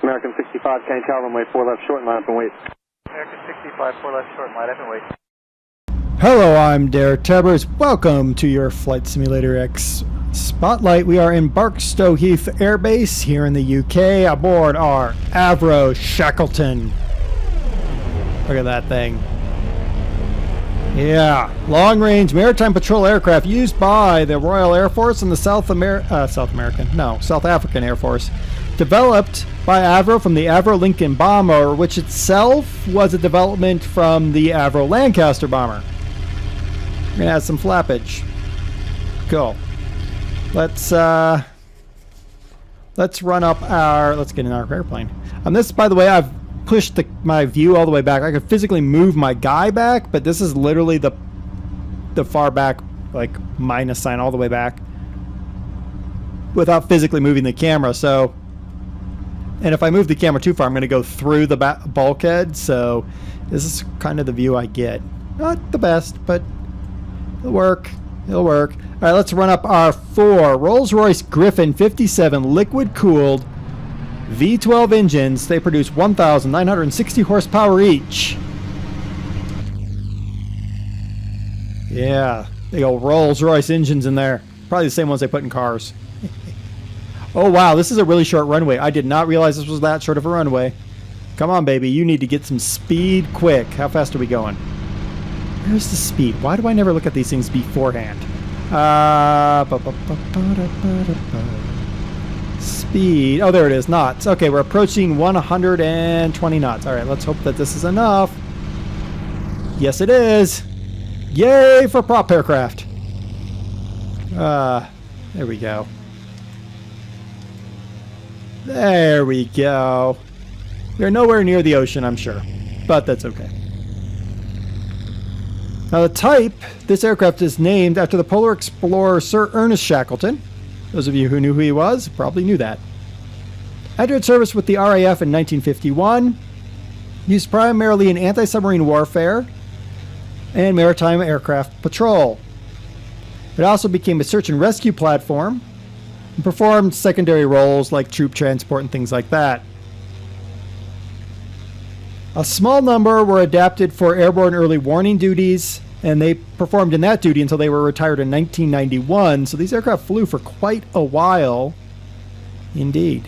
American 65, change tower runway 4 left short and line up and wait. American 65, 4 left short, line up and wait. Hello, I'm DerTebbers. Welcome to your Flight Simulator X Spotlight. We are in Barkstow Heath Air Base here in the UK aboard our Avro Shackleton. Look at that thing. Yeah, long-range maritime patrol aircraft used by the Royal Air Force and the South African Air Force. Developed by Avro from the Avro Lincoln bomber, which itself was a development from the Avro Lancaster bomber. We're gonna add some flappage. Cool. Let's run up our. Let's get in our airplane. On this, by the way, I've pushed my view all the way back. I could physically move my guy back, but this is literally the far back, like minus sign all the way back, without physically moving the camera. So, and if I move the camera too far, I'm going to go through the bulkhead. So, this is kind of the view I get. Not the best, but it'll work. It'll work. All right, let's run up our 4 Rolls-Royce Griffin 57 liquid-cooled V12 engines. They produce 1,960 horsepower each. Yeah, they go Rolls-Royce engines in there. Probably the same ones they put in cars. Oh, wow, this is a really short runway. I did not realize this was that short of a runway. Come on, baby. You need to get some speed quick. How fast are we going? Where's the speed? Why do I never look at these things beforehand? Speed. Oh, there it is. Knots. Okay, we're approaching 120 knots. All right, let's hope that this is enough. Yes, it is. Yay for prop aircraft. There we go. There we go. We're nowhere near the ocean, I'm sure, but that's okay. Now the type, this aircraft is named after the polar explorer Sir Ernest Shackleton. Those of you who knew who he was probably knew that. Entered service with the RAF in 1951. Used primarily in anti-submarine warfare and maritime aircraft patrol. It also became a search and rescue platform and performed secondary roles like troop transport and things like that. A small number were adapted for airborne early warning duties, and they performed in that duty until they were retired in 1991. So these aircraft flew for quite a while indeed.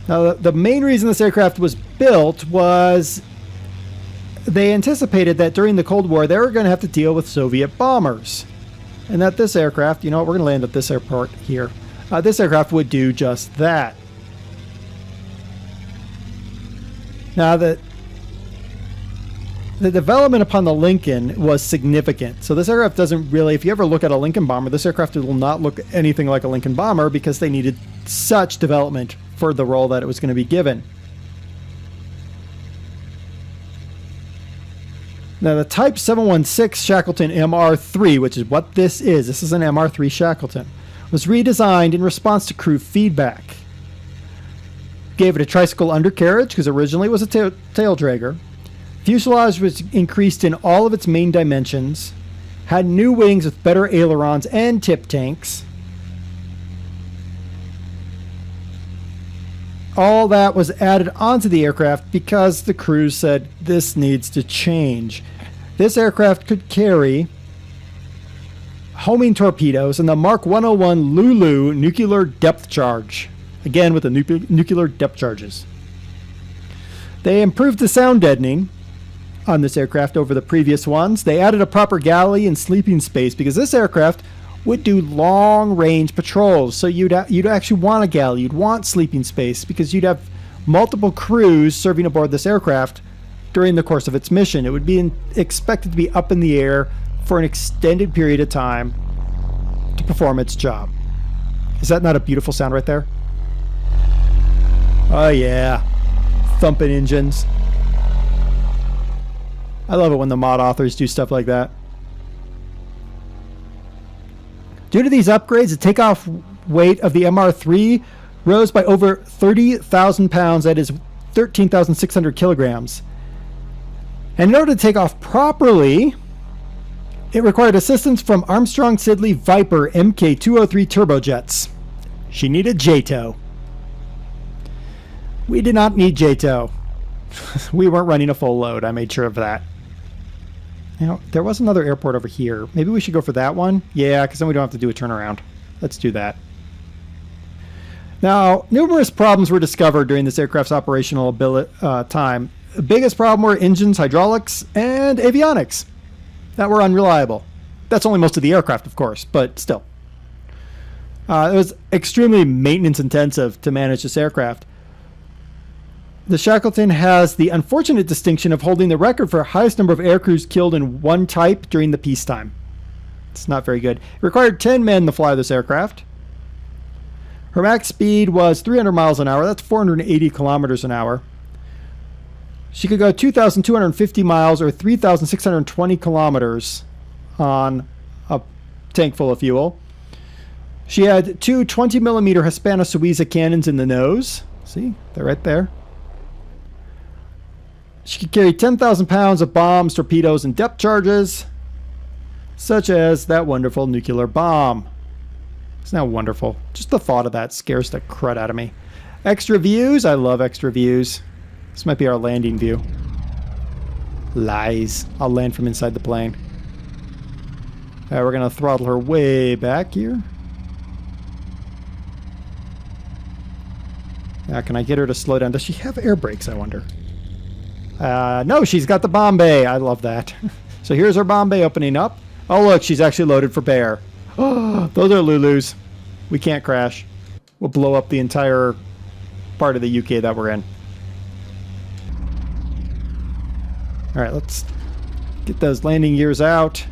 Now, the main reason this aircraft was built was they anticipated that during the Cold War they were going to have to deal with Soviet bombers, and that this aircraft, you know what, we're going to land at this airport here. This aircraft would do just that. Now, the development upon the Lincoln was significant. So this aircraft doesn't really, if you ever look at a Lincoln bomber, this aircraft will not look anything like a Lincoln bomber because they needed such development for the role that it was going to be given. Now, the Type 716 Shackleton MR3, which is what this is an MR3 Shackleton, was redesigned in response to crew feedback. Gave it a tricycle undercarriage because originally it was a tail dragger. Fuselage was increased in all of its main dimensions. Had new wings with better ailerons and tip tanks. All that was added onto the aircraft because the crew said this needs to change. This aircraft could carry homing torpedoes and the Mark 101 Lulu nuclear depth charge. Again, with the nuclear depth charges. They improved the sound deadening on this aircraft over the previous ones. They added a proper galley and sleeping space because this aircraft would do long-range patrols. So you'd actually want a galley. You'd want sleeping space because you'd have multiple crews serving aboard this aircraft during the course of its mission. It would be expected to be up in the air for an extended period of time to perform its job. Is that not a beautiful sound right there? Oh yeah, thumping engines. I love it when the mod authors do stuff like that. Due to these upgrades, the takeoff weight of the MR3 rose by over 30,000 pounds, that is 13,600 kilograms. And in order to take off properly, it required assistance from Armstrong Siddeley Viper Mk203 turbojets. She needed JTOW. We did not need JTOW. We weren't running a full load. I made sure of that. Now, there was another airport over here. Maybe we should go for that one? Yeah, because then we don't have to do a turnaround. Let's do that. Now, numerous problems were discovered during this aircraft's operational time. The biggest problem were engines, hydraulics, and avionics that were unreliable. That's only most of the aircraft, of course, but still. It was extremely maintenance intensive to manage this aircraft. The Shackleton has the unfortunate distinction of holding the record for highest number of aircrews killed in one type during the peacetime. It's not very good. It required 10 men to fly this aircraft. Her max speed was 300 miles an hour. That's 480 kilometers an hour. She could go 2,250 miles or 3,620 kilometers on a tank full of fuel. She had two 20-millimeter Hispano-Suiza cannons in the nose. See? They're right there. She could carry 10,000 pounds of bombs, torpedoes, and depth charges, such as that wonderful nuclear bomb. Isn't that wonderful? Just the thought of that scares the crud out of me. Extra views. I love extra views. This might be our landing view. Lies. I'll land from inside the plane. All right, we're going to throttle her way back here. Now, can I get her to slow down? Does she have air brakes, I wonder? No, she's got the bomb bay. I love that. So here's her bomb bay opening up. Oh, look, she's actually loaded for bear. Oh, those are Lulus. We can't crash. We'll blow up the entire part of the UK that we're in. All right, let's get those landing gears out.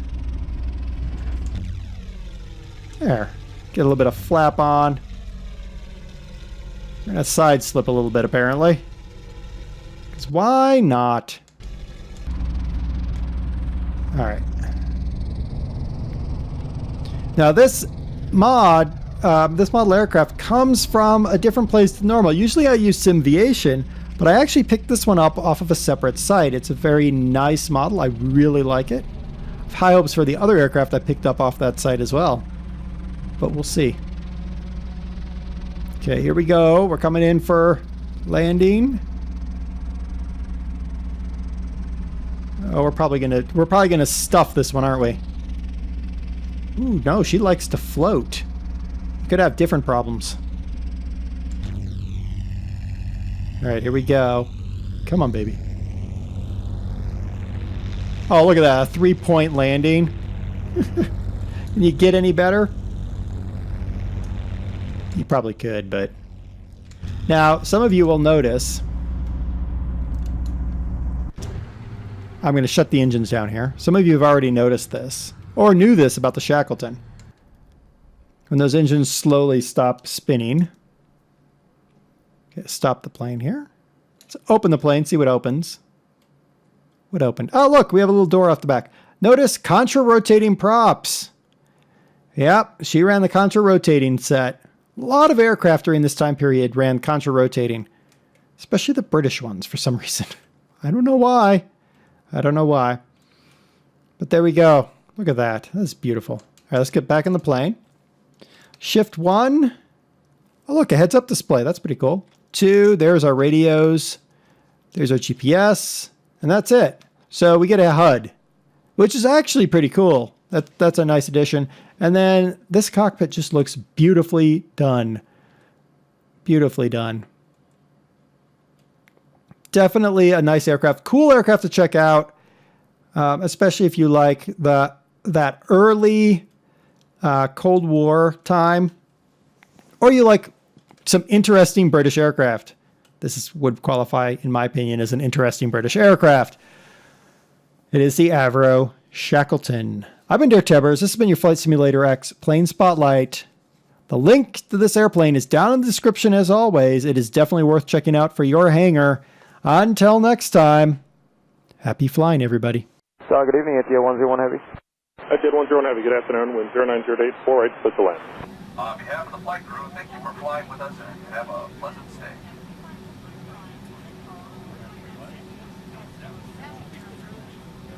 There. Get a little bit of flap on. We're going to side slip a little bit, apparently. Because why not? All right. Now this model aircraft comes from a different place than normal. Usually I use Simviation, but I actually picked this one up off of a separate site. It's a very nice model. I really like it. I have high hopes for the other aircraft I picked up off that site as well. But we'll see. Okay, here we go. We're coming in for landing. Oh, we're probably gonna stuff this one, aren't we? Ooh, no, she likes to float. Could have different problems. All right, here we go. Come on, baby. Oh, look at that, a 3-point landing. Can you get any better? You probably could, but... Now, some of you will notice... I'm going to shut the engines down here. Some of you have already noticed this, or knew this about the Shackleton. When those engines slowly stop spinning. Okay, stop the plane here. Let's open the plane, see what opens. What opened? Oh, look, we have a little door off the back. Notice contra-rotating props. Yep, she ran the contra-rotating set. A lot of aircraft during this time period ran contra-rotating. Especially the British ones, for some reason. I don't know why. I don't know why. But there we go. Look at that. That's beautiful. All right, let's get back in the plane. Shift 1. Oh, look, a heads-up display. That's pretty cool. 2, there's our radios. There's our GPS. And that's it. So we get a HUD, which is actually pretty cool. That's a nice addition. And then this cockpit just looks beautifully done. Beautifully done. Definitely a nice aircraft. Cool aircraft to check out, especially if you like that early Cold War time, or you like some interesting British aircraft. This would qualify, in my opinion, as an interesting British aircraft. It is the Avro Shackleton. I've been DerTebbers. This has been your Flight Simulator X Plane Spotlight. The link to this airplane is down in the description as always. It is definitely worth checking out for your hangar. Until next time, happy flying, everybody. Good evening, ATO 101 Heavy. ATO 101 Heavy, good afternoon. Wind 090848, clear to land. On behalf of the flight crew, thank you for flying with us and have a pleasant stay.